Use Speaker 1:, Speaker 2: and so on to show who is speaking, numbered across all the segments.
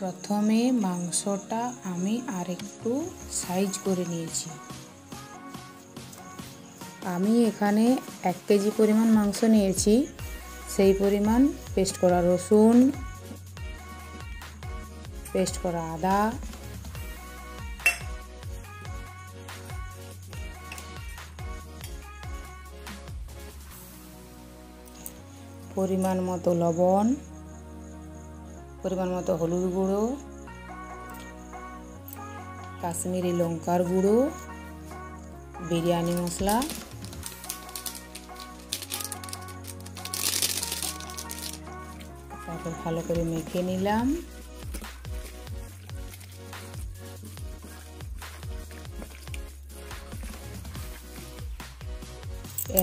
Speaker 1: প্রথমে মাংসটা আমি আরেকটু সাইজ করে নিয়েছি। আমি এখানে 1 কেজি পরিমাণ মাংস নিয়েছি। সেই পরিমাণ পেস্ট করা রসুন, পেস্ট করা আদা, পরিমাণ মতো লবণ, পরিমাণ মতো হলুদ গুঁড়ো, কাশ্মীরি লঙ্কার গুঁড়ো, বিরিয়ানি মশলা, তারপর ভালো করে মেখে নিলাম।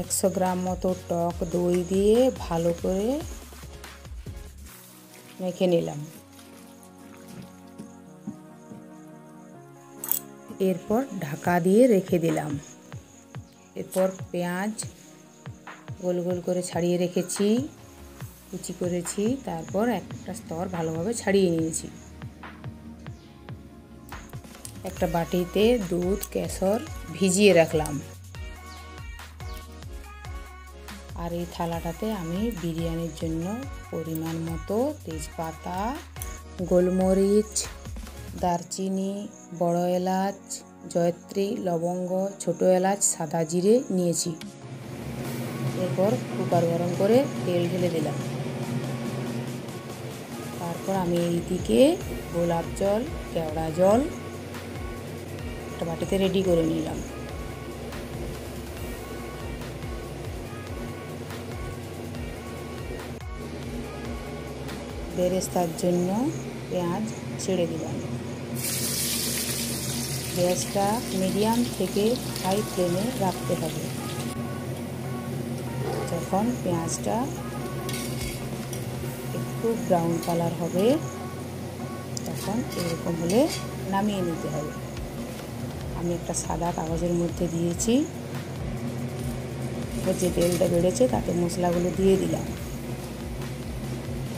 Speaker 1: একশো গ্রাম মতো টক দই দিয়ে ভালো করে মেখে নিলাম। এরপর ঢাকা দিয়ে রেখে দিলাম। এরপর পেঁয়াজ গোল গোল করে ছাড়িয়ে রেখেছি, কুচি করেছি, তারপর একটা স্তর ভালোভাবে ছাড়িয়ে নিয়েছি। একটা বাটিতে দুধ কেশর ভিজিয়ে রাখলাম। আর এই থালাটাতে আমি বিরিয়ানির জন্য পরিমাণ মতো তেজপাতা, গোলমরিচ, দারচিনি, বড় এলাচ, জয়ত্রী, লবঙ্গ, ছোট এলাচ, সাদা জিরে নিয়েছি। এরপর কুকার গরম করে তেল ঢেলে দিলাম। তারপর আমি এইদিকে গোলাপ জল, কেওড়া জল একটা বাটিতে রেডি করে নিলাম। বেরেস্তার জন্য পেঁয়াজ ছেড়ে দিলাম। গ্যাসটা মিডিয়াম থেকে হাই ফ্লেমে রাখতে হবে। যখন পেঁয়াজটা একটু ব্রাউন কালার হবে তখন এরকম হলে নামিয়ে নিতে হবে। আমি একটা সাদা কাগজের মধ্যে দিয়েছি। যে তেলটা বেড়েছে তাতে মশলাগুলো দিয়ে দিলাম।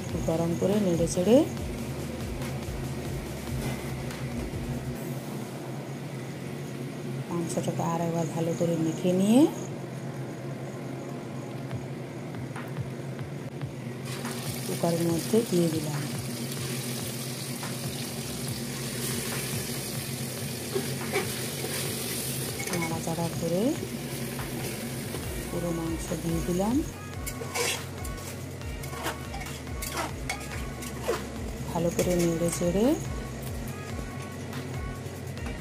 Speaker 1: একটু গরম করে নেড়ে চেড়ে মাংসটাকে আর একবার ভালো করে মেখে নিয়ে কুকারের মধ্যে দিয়ে দিলাম। নাড়াচাড়া করে পুরো মাংস দিয়ে দিলাম। ভালো করে নেড়ে চেড়ে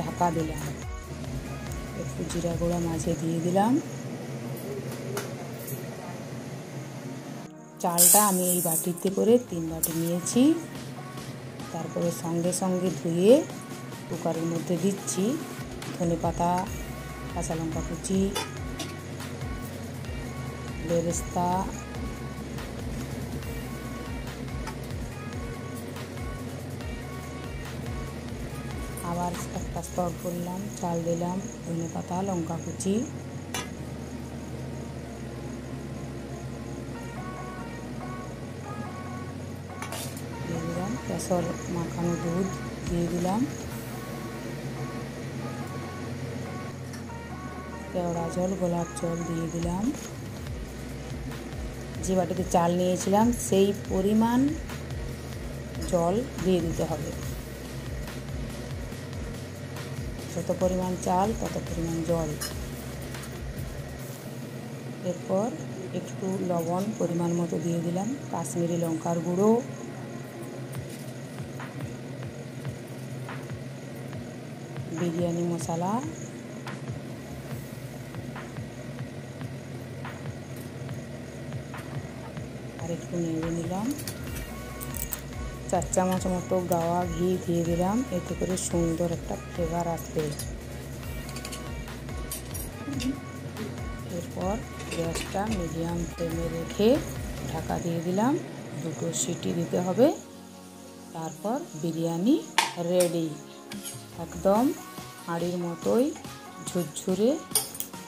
Speaker 1: ঢাকা দিলাম। একটু জিরা গুঁড়া মাঝে দিয়ে দিলাম। চালটা আমি এই বাটিতে করে 3 বাটি নিয়েছি। তারপরে সঙ্গে সঙ্গে ধুয়ে কুকারের মধ্যে দিচ্ছি। ধনেপাতা, কাঁচা লঙ্কা কুচি, বেরেস্তা, আবার একটা স্তর করলাম, চাল দিলাম, ধনেপাতা, লঙ্কা কুচি, দিয়ে দিলাম কেশর মাখানো দুধ দিয়ে দিলাম, কেওড়া জল, গোলাপ জল দিয়ে দিলাম। যে বাটিতে চাল নিয়েছিলাম সেই পরিমাণ জল দিয়ে দিতে হবে। যত পরিমাণ চাল তত পরিমাণ জল। এরপর একটু লবণ পরিমাণ মতো দিয়ে দিলাম, কাশ্মীরি লঙ্কার গুঁড়ো, বিরিয়ানি মশলা, আর একটু নেড়ে নিলাম। 4 চামচ মতো গাওয়া ঘি দিয়ে দিলাম, এতে করে সুন্দর একটা ফ্লেভার আসবে। এরপর গ্যাসটা মিডিয়াম ফ্লেমে রেখে ঢাকা দিয়ে দিলাম। 2টো সিটি দিতে হবে। তারপর বিরিয়ানি রেডি। একদম হাঁড়ির মতোই ঝুরঝুরে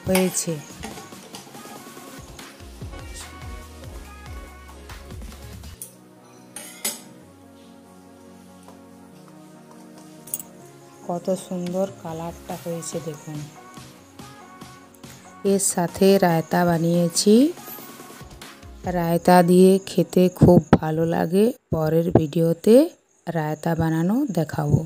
Speaker 1: হয়েছে। কত সুন্দর কালারটা হয়েছে দেখুন। এর সাথে রায়তা বানিয়েছি, রায়তা দিয়ে খেতে খুব ভালো লাগে। পরের ভিডিওতে রায়তা বানানো দেখাবো।